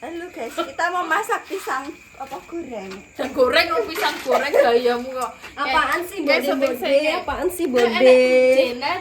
Halo guys, kita mau masak pisang apa goreng? Dan goreng lo pisang goreng gayamu kok. Apaan sih kayak bode? sing- Apaan sih Enak, bode? Jena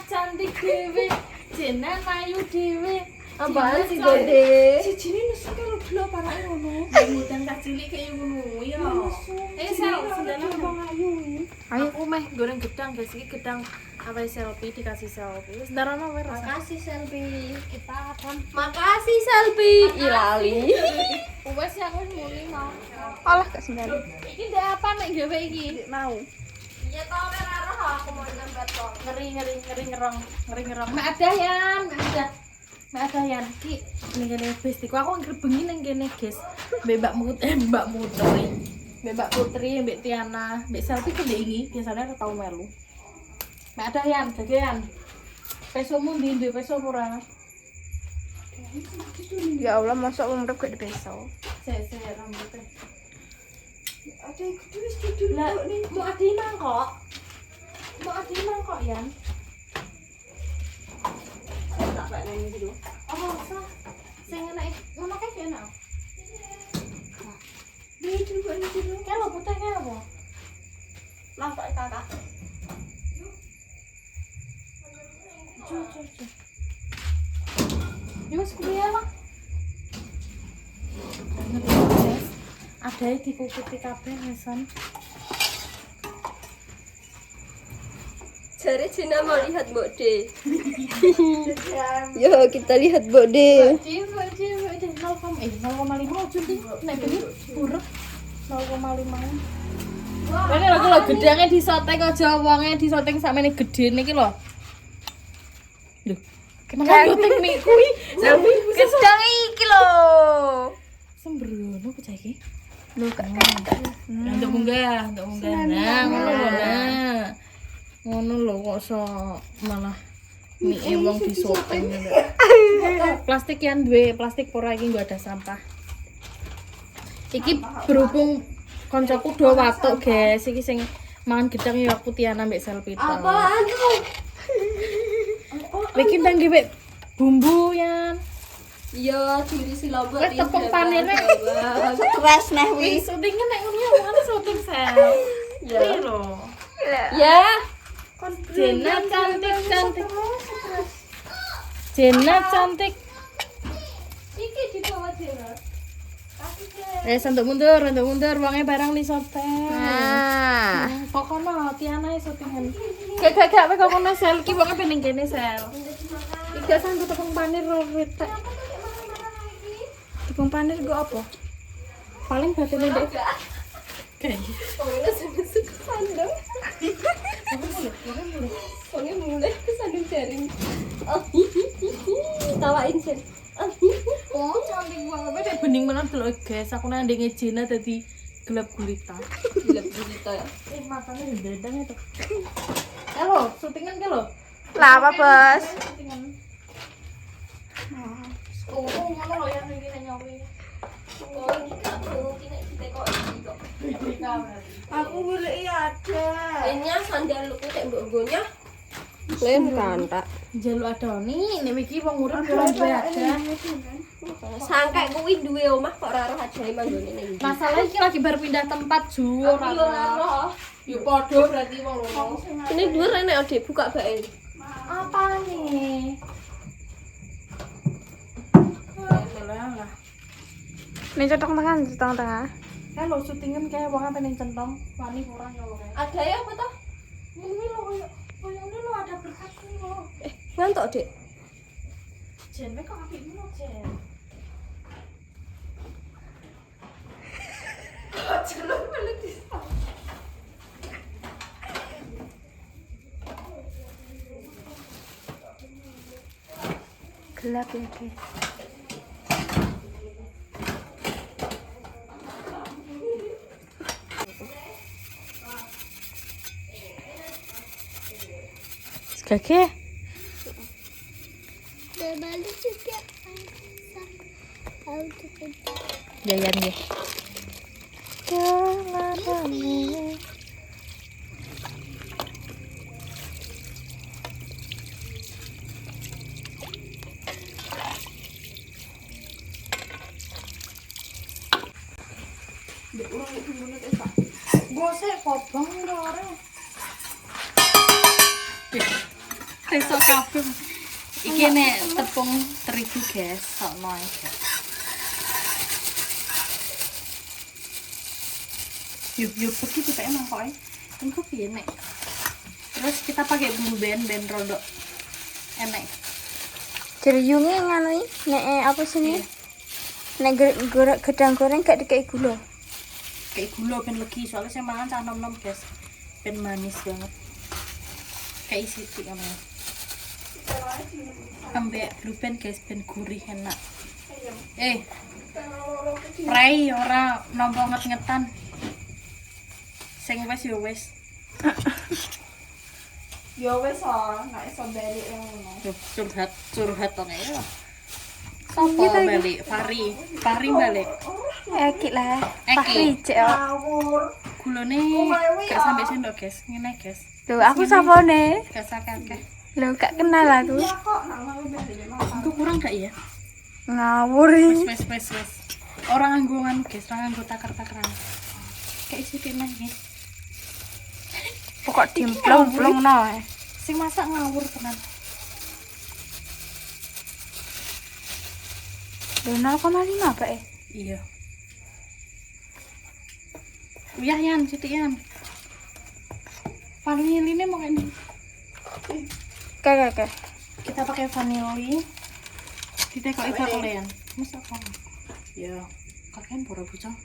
cantik dewe, Jena mayu dewe. Apaan sih Jena bode? Si Jini nesu karo belo parake ngono. Mudan tak cilik kayak ngono ya. Sel sendalnya Bang Ayu. Aku meh goreng gedang guys, iki gedang apa selfie dikasih selfie. Wis ndarono wae rasa. Makasih Selvi. Kita akan Makasih Selvi. Ilali. wes ya aku muni mau. Olah gak sendal. Iki ndak apa nek gawe iki? Mau. Iya tau ora roh aku mau nyambat kok. Ngeri ngerong. Mek ada yan, mek ada yan. Ki ning kene bestiku aku anggere bengi ning kene, guys. Mbak Putri, Mbak Tiana, Mbak Selvi ke ini biasanya ora tau melu. Mek ada yan, gagean. Pesomu ndi duwe peso ora? Ya Allah, masuk umrep gak di besok. Sik rambutnya. Ada yang tulis judul Lah, kok nih. mau adi mangkok. Yan. Tak pak nang iki lho. Oh, sah. Sing enak ngono kae enak. Dia juga nih judul. Kae lho putih kae apa? Masak kakak. Cucu. Ya wis kuwi lah. Ada yang dikukuti kabeh Hasan. Jari Cina mau lihat Mbok De. Yo, kita lihat Mbok De. Cium 0,5 cuti. Nek ini buruk 0,5. Ini lho gedangnya disoteng aja wonge disoteng sakmene gedene iki lho. Lho, kenapa yo teknik kuwi? Selfie Gedang iki lho. sembrono bocah iki. Lho kak. Untuk munggah. Nah, ngono lho. Nah. Ngono lho kok iso malah mie wong disoteng. Plastik yang duwe plastik pora iki nggo ada sampah. Iki berhubung koncoku do watuk, guys. Iki sing mangan gedang ya aku Tiana mbek Selvi. Apaan tuh? Iki ndang gawe bumbu yan. Iya, dirisi lombok. Wes tepung panire. Stres neh wi. Wis syutingnya nek ngono ya wong syuting sel. Ya. Iki lho. Ya. Jena cantik. Jena cantik. Iki di bawah Jena. Untuk mundur, wonge barang li soteng. Nah. Pokoknya Tiana syutingan. Gak kowe kono sel iki wonge pening kene sel. Iki sanggo tepung panir wetek. Tepung panir go apa? Paling batene ndek. Kayak Pokoknya sampai suka sandung. Pokoknya mulai kesandung jaring. Oh, tawain sih. oh cantik banget. Kayak bening menan delok guys. Aku nang ndenge Jena dadi gelap gulita. Gila begitu ya. Matanya ndendang itu. Halo, syutingan ke lo? Lah apa, Bos? Syutingan. Oh, ngono lho yang iki nek nyowi. Oh, ini kamu kena kita kok iki kok. Aku boleh ada. Ini sandal luku tek mbok-mboknya. Len kantak. Jaluk adoni, nek iki wong urip ora duwe ada. Sangkek kuwi duwe omah kok ora roh ajane manggone ning ndi. Masalah iki lagi baru pindah tempat ju Yo ora. ora roh. Yo padha berarti wong loro. Ini dhuwur enek ode buka bae. Apa nih? Lah. Ning cetong tengah. Halo, syutingan kayak wong apa ning centong, wani ora ya ora. Ada ya apa toh? Ini lho koyo ini lho ada berkas ini lho. Ngantuk, Dik. Jen kok apikmu lho, Jen. Jelek melek di. Gelap ya, guys. Kakek. Jayan ya. ini bumbune tes Pak. Gosek kobong ora. Besok kabeh. Iki nek tepung terigu, guys. Sokno guys. Yuk begitu kayak mangkoknya. Engko piye nek. Terus kita pakai bumbu ben rondo. Enak. Jeriungnya ngono iki. Nek apa sih nih? Nek gedang goreng gak dikei gula. Kayak gula ben legi, soalnya saya mangan cah nom-nom, guys. Ben manis banget. Kayak sithik ngono. Ambek blue band, guys, ben gurih enak. Pray ora nampa nget-ngetan. Sing wis yo wis. Ya wis nek iso balik ngono. Curhat to ya. Sopo balik? Fari balik. Eki lah. Eki. Fahri cek. Ngawur. Gulone gak sampai sendok, guys. Ngene, guys. Lho aku sapone? Gak sakake. Lho gak kenal aku. Ya kok nak mau balik makan. Itu kurang gak ya? Ngawur. Wes. Orang nganggo nganu, guys, orang nganggo takar-takaran. Kayak sithik nang guys. Pokok dimplong-plong no. Sing masak ngawur tenan. Lho 0,5 Pak Iya. Uyah Yan, sithik Yan. Vanili mau ini. Oke. Kita pakai vanili. Ditekoki bakolean. Masak apa? Ya, kakean pura bocah.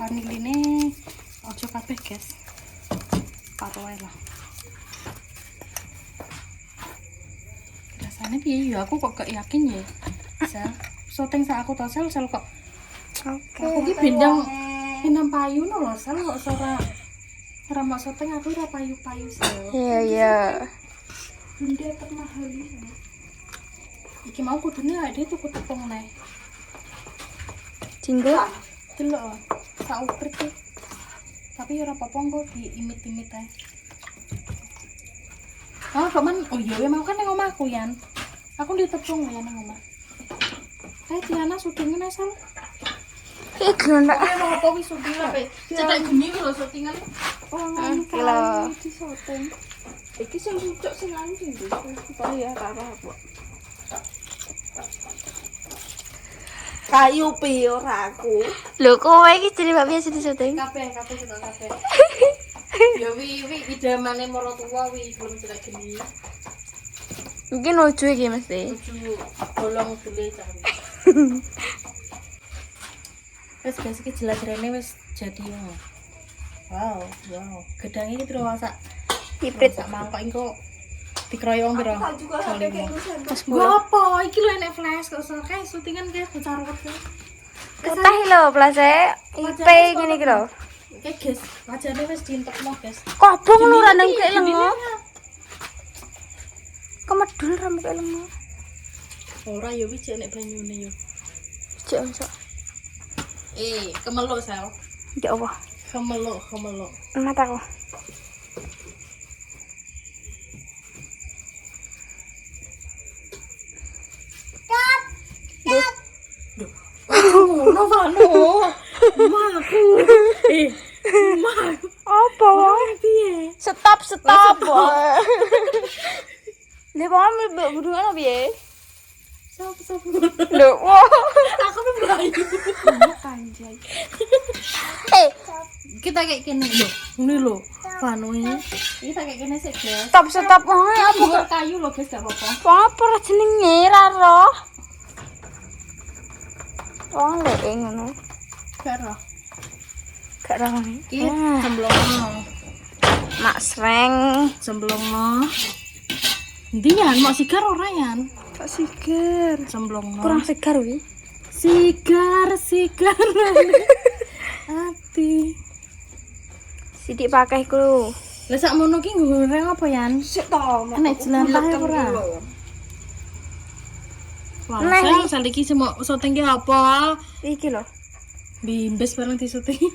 Vanili ini ojo kabeh, guys. Paro ae lah. Rasanya piye ya? Aku kok gak yakin ya. Sel, syuting sak aku tau sel kok. Oke. Aku ki bendang enam payu no lho, sel kok ora mau syuting aku ora payu-payu sel. Iya. Bunda termahal ini. Iki mau kudune awake tuku tepung neh. Jinggo. Delok, sak uprit iki. Tapi ora apa-apa kok diimit-imit ae. Oh, kapan? Oh iya, mau kan nang omahku, Yan. Aku di tepung ya nang omah. Tiana syutingnya asal. Iki lho. Mau apa wis syuting ape? Cetak geni lho syutingan. Oh, ngono Kilo. di soteng. Iki sing cucuk sing anjing lho. Oh ya, karo aku. Kayu pi ora aku. Lho kowe iki jadi mbak biasa di syuting. Kabeh sudah kabeh. Ya wi idamane maratuwa wi belum cetak geni. Mungkin lucu iki mesti. Lucu bolong dule cari. Wes guys iki jelas rene wis jadi ya. Wow. Gedang iki piro sak? Hibrid. Sak mangkok engko dikroyong piro? Tak juga sampe kayak lusan. Gua apa? Iki lho enek flash kok kayak syutingan kayak bocah rewet. Ketah lho plase IP ngene iki lho. Kayak guys, wajane wis dientokno guys. Kobong lho ra nang kek lengo. Kemedul ra kek lengo. Ora ya wis enek banyune yo. Cek masuk. Kemeluk sel. Ya Allah. Kemeluk. Mataku. Ngono Vano. Maku. Maku. Apa wae? Piye? Stop. Le bom budungan piye? Sop. Lho, wah. Aku melayu. Anjay. Kita kayak gini lho. Ini lho. Vano ini. Kita kayak gini sih, guys. Stop wae apa Bukan kayu lho, guys, gak apa-apa. apa ra jenenge ra roh. Wong lek ngono. Gak roh. Gak ra ngene. Iki cemplungno. Mak sreng. Cemplungno. Ndian mau sigar ora yan? Kok seger. Cemplungno. Kurang segar wi. Sigar. Ati. Sidik pakai ku lho. Lah sak mono ki goreng apa yan? Sik to. Enek jelantah ora? Wah, Nah, saya iki semua syuting ki apa? Iki lho. Bimbes bareng di syuting.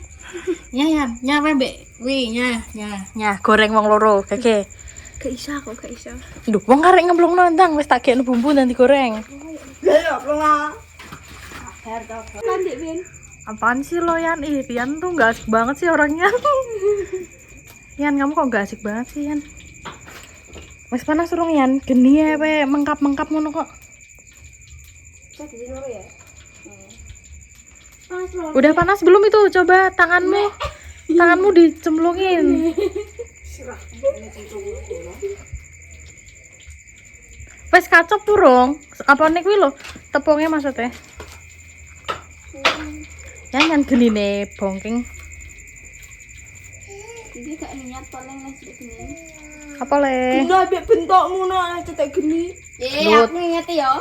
Nya mbek. Wi, nya. Goreng wong loro, keke. Gak isa kok, gak isa. Duh, wong karek ngemplungno ndang wis tak gekno bumbu nanti goreng. Lah ya, Kan Dek Ben. Apaan sih lo Yan? Ih, Yan tuh gak asik banget sih orangnya. Yan, kamu kok gak asik banget sih Yan? Wes panas urung Yan? Geni ya pe mengkap-mengkap ngono kok. Saya di sini ya. Panas loh. Udah panas belum itu? Coba tanganmu. Tanganmu dicemplungin. Wes kacop urung? Apa nih kuwi lho? Tepungnya maksudnya? Yan geni nih bongking. Iki gak niat paling nasi gini. Apa le? Enggak ambek bentokmu no cetek geni. Aku ngingeti ya.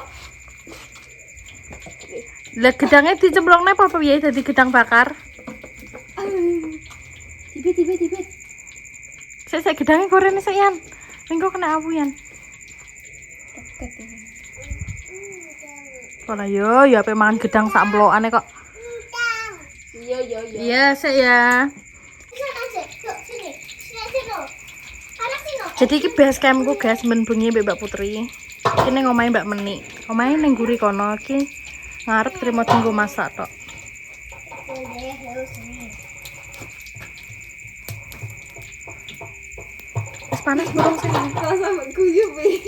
Lah gedangnya dicemplungne apa piye dadi gedang bakar? Tiba. Sik gedangnya goreng sik Yan. Minggu kena abu Yan. Pola yo ya ape mangan gedang sak emplokane kok. Iya. Iya, sik ya. Jadi iki base campku guys, men bengi mbek Mbak Putri. Iki ning omahe Mbak Meni. Omahe ning guri kono iki ngarep trimo tunggu masak tok. Wis panas belum sih? Kalau sama guyu be.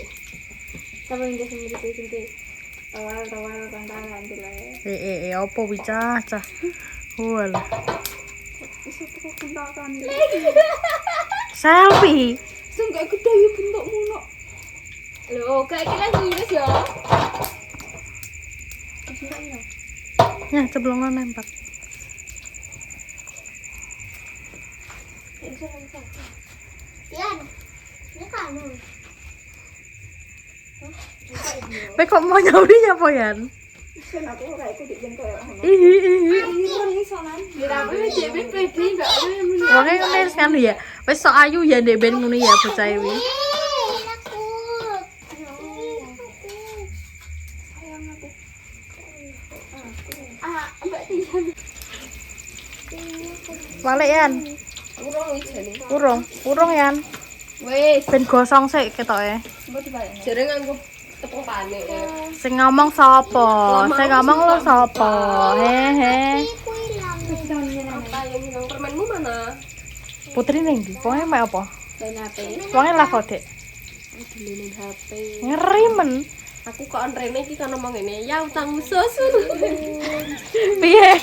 Sama yang dia sendiri. Tawal tantangan dile. Opo bicah cah. Walah. Bisa tuh kentakan. Selfie. Sing gak gede ya bentukmu no. Loh, kayak iki lagi ngiris ya. Ya, ceblongan nempel. Yan. Ini kamu. Pe kok mau nyaudinya po Yan? Sen aku ora iku dik jengkel. Ihi. Ini sonan. Dirawe Dek Ben pede gak oleh muni. Wong e wis kan ya. Wis sok ayu ya ndek ben ngono ya bocah iki. Balik Yan. Urung ijane. Urung Yan. Wes, Ben gosong sik ketoke. jare nganggo tepung panik ya. Sing ngomong sapa? Sing ngomong lo sapa? Hehe. Apa yang hilang permenmu mana? Putri ning ndi? Wonge mek apa? Dan HP. Wonge lah kok, Dek. Delinin HP. Ngeri men. Aku kok antrene iki kan ngomong ngene, ya utangmu susun. Piye?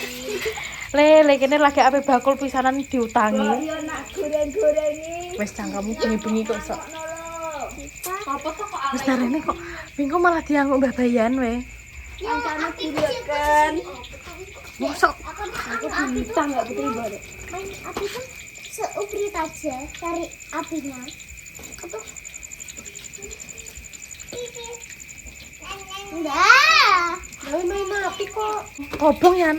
Le kene lagi ape bakul pisanan diutangi. Yo nak goreng-gorengi. Wis cangkemmu bengi-bengi kok sok. Apa tuh kok Wis tarene kok minggu malah dianggo Mbah Bayan we. Kancane dilihatkan. Mosok Aku bintang gak putri balik. Main api tuh seubrit aja, cari apinya. Atau enggak. main api kok. kobong Yan.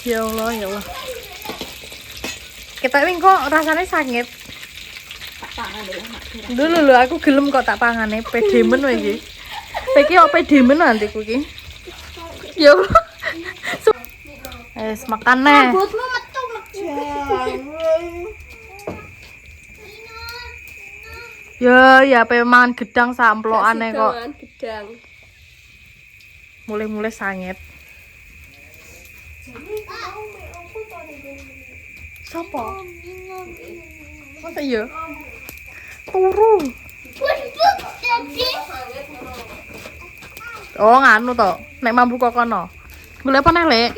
Ya Allah, ya Allah. Kita ini kok rasanya sakit. Dulu lho aku gelem kok tak pangane pedemen wae iki. Iki kok pedemen nanti ku iki. Ya Allah. Wes makan neh. Rambutmu metu. Ya pe mangan gedang samplokane kok. Gedang. Mulai-mulai sangit. Sopo? Masa iya? Turu. Oh nganu to, nek mampu kok kono. Golek apa nek, Lek?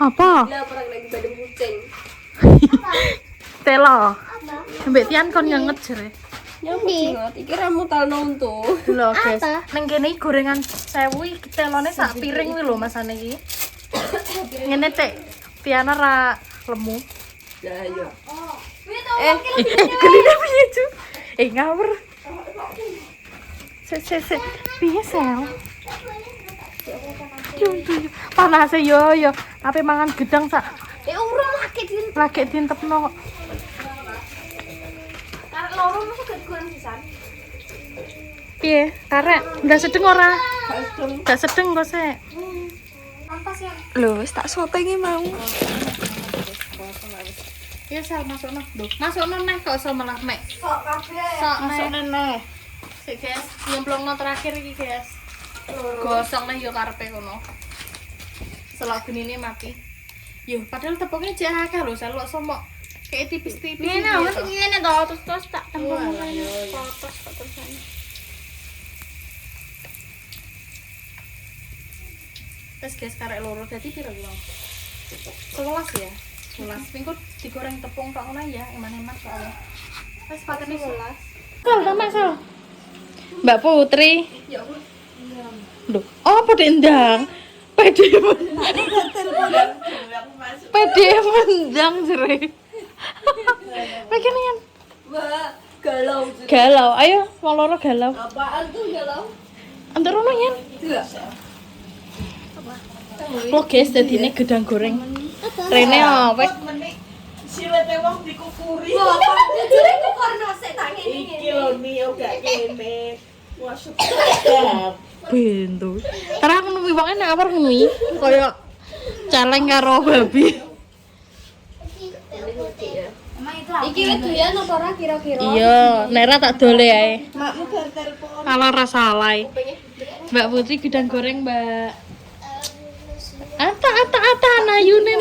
Apa? Lah perang lagi badem kucing. Telo. Mbek Tian kon nyenget jere. Nyamuk banget. Iki ramutal nonto. Lho, guys. Ning kene iki gorengan 1000 iki telone sak piring kuwi lho masane iki. Ngene Tek. Tiana ra lemu. Lah iya. Geline piye, Cu? Ngawur. Sik. Piye, Sel? Panas yo. Ape mangan gedang sak. Urung Lagi diintepno kok. Karek loro mesti gak goreng sisan. Piye? Karek ndak sedeng ora? Ndak sedeng kok sik. Lho wis tak sotengi mau. Ya Sel masukno. Lho, masukno neh kok iso malah mek. Sok kabeh. Sok masukno neh. Oke guys, nyemplungno terakhir iki guys. Gosong nih yo karepe kono. Selak genine mati. Yo padahal tepungnya jek akeh lho, selok somok kayak tipis-tipis. Ngene wis ngene to terus tak tempung Walah, ngene. yo, yo. Terus. Terus guys karek loro dadi piro yo? 11 ya. 11. Minggu digoreng tepung tok ngono ya, eman-eman soalnya. Wes pakene 11. Kal tambah sal. Mbak Putri. Ya Allah. Duh, oh pada endang. Pede mendang jere. Pakene yan. Wah, galau. Galau. Ayo, wong loro galau. Apaan tuh galau? Antar rono yan. Tidak. Lo guys, dadine gedang goreng. Rene apa? Silete wong dikukuri. Wah, kok jare kok karena sik tangi Iki ini. lho Nio gak kene. Wah, sedap. Bentu. Karena aku nemu wong enak apa nemu? Kayak celeng karo babi. Iki wis doyan apa ora kira-kira? Iya, Nera tak dole ae. Makmu bar telepon. Ala rasa alay. Mbak Putri gedang goreng, Mbak. Ata nayune.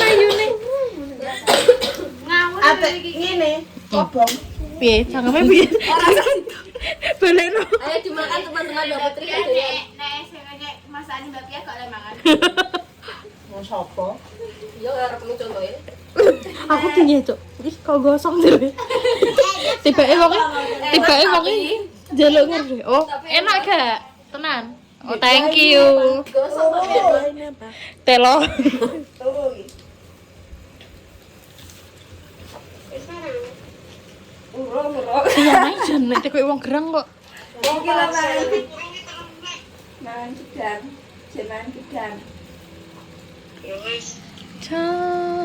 Ate ngene, kobong. Piye? Cangkeme piye? Balekno. Ayo dimakan teman-teman Mbak Putri kan doyan. Masakane Mbak Pia kok makan. Mau sapa? Yo arepmu contohin. Aku piye, Cuk? Ih, kok gosong jere. Tibake wonge njaluk ngene. Oh, enak gak? Tenan. Oh, thank you. Gosok kok ya. Ini apa? Telo. Oh, Murah. Iya, main jan nek kowe wong gerang kok. iki lho mangan. Mangan gedang. Jenengan gedang. Cah.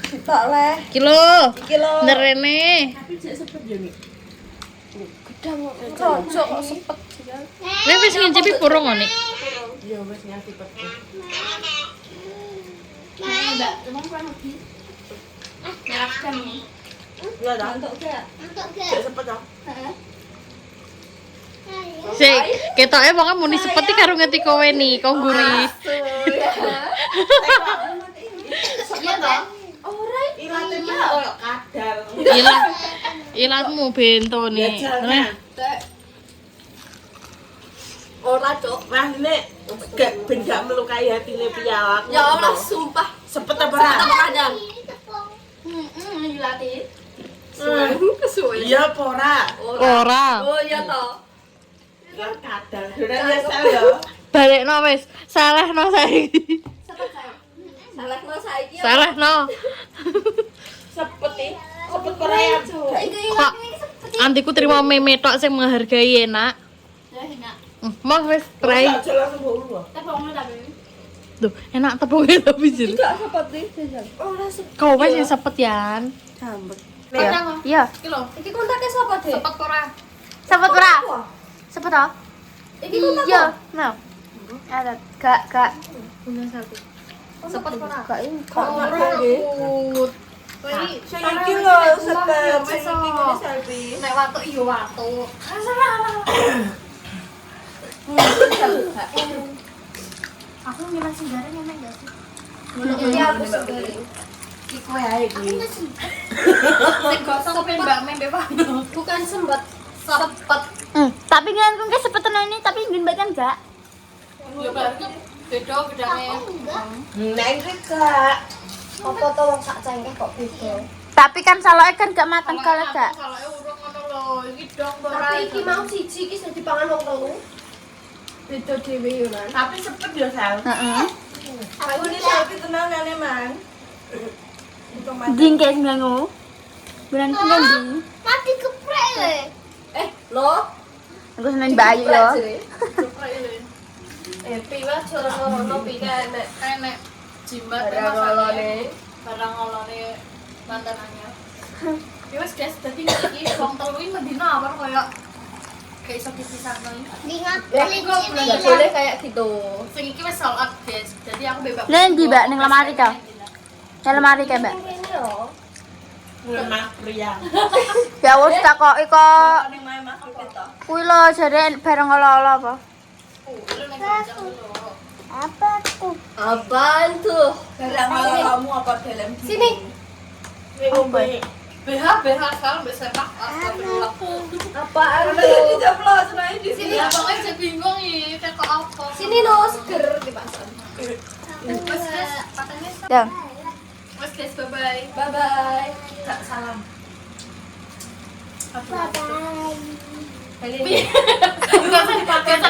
Sitok leh. Kilo. Iki lho. Nerene. Tapi jek sepet yo nih. Cocok kok sepet. Nek wis ngincipi kurang kok, Nik. Yo wis ngasih peti. Mbak, emang kurang lebih. Merah kami. Iya dah. Untuk gak? Jek sepet ah. Sik, ketoke wong muni sepeti karo ngeti kowe nih, kok guri. Sepet ah. Ilate mah koyo kadal. Ilatmu bento nih. Nah, Ora, Cuk. Wah, nek gak ben gak melukai hatine piawak. Ya Allah, sumpah. Sepet apa ora? Apa kadang? Dilatih. Kesuwen. Iya apa ora? ora. Oh, iya toh. Ya kadal. Ora ya sel ya. Balekno wis. Salehno saiki. Salahno saiki. Salehno. Sepet iki. Sepet ora ya. Kok antiku terima meme tok sing menghargai enak. Ya enak. Mau wis try. Gak jelas mbok. Tepungnya tapi. Duh, enak tepungnya tapi jir. Gak sepet nih, jajal. Ora sepet. Kau wis sing sepet yan. Jambet. Iya. Iki lho. Iki kontaknya sapa, Dek? Sepet ora? Sepet ora? Wah, Sepet toh? iki kontak. Iya. Nah. Ada gak. Sepet ora? Gak ini. Ora nggih. Sing iki lho sepet. Sing iki kene selfie. Nek watuk iya watuk. Aku ngilang segarang enak gak sih? Iya, aku segeri. Iki kowe ae iki. Sing gosong kopi Mbak Membe Pano. Bukan sempet. Sepet. Tapi ngilang kok gak sepet tenan ini, tapi ngin kan gak? Ya berarti beda gedane. Nek iki gak. Apa to wong sak cengkeh kok beda. Tapi kan saloke kan gak mateng kalau gak. Saloke urung ngono lho. Iki dong Tapi iki mau siji iki sing dipangan wong telu. Beda dhewe yo lan. Tapi sepet yo sel. Heeh. Aku ini selfie tenangane man. Jingkes nganggo. Bulan ku ngendi? Mati keprek le. Lo, Aku seneng Bayu yo. piwa cara-cara pi nek enek jimat barang ngolone. barang ngolone mantan anyar. Ya wis guys, dadi iki wong telu iki mendina awar koyo kayak iso dipisahno iki. Ingat Ya, enggak boleh kayak gitu. Sing iki wis sold out guys. Jadi aku bebas. Nen di Mbak ning lemari ta? Ning lemari kae Mbak. Ini lho. Lemah pria. Ya wis takoki kok. Ning makan kita. Kuwi lho jare bareng olah-olah apa? Lu nek ngajak dulu. Apa tuh? Apaan tuh? Barang kamu apa dalam diri? Sini. BH sekarang bisa sepak. Astagfirullah. Apaan Diceplos nah di Sini abang aja bingung nih, kayak apa? Sini no, seger dipasang. Wes guys, katanya Dang. wes guys, bye bye. Bye bye. Kak salam. Bye bye. Bye. Biasa dipakai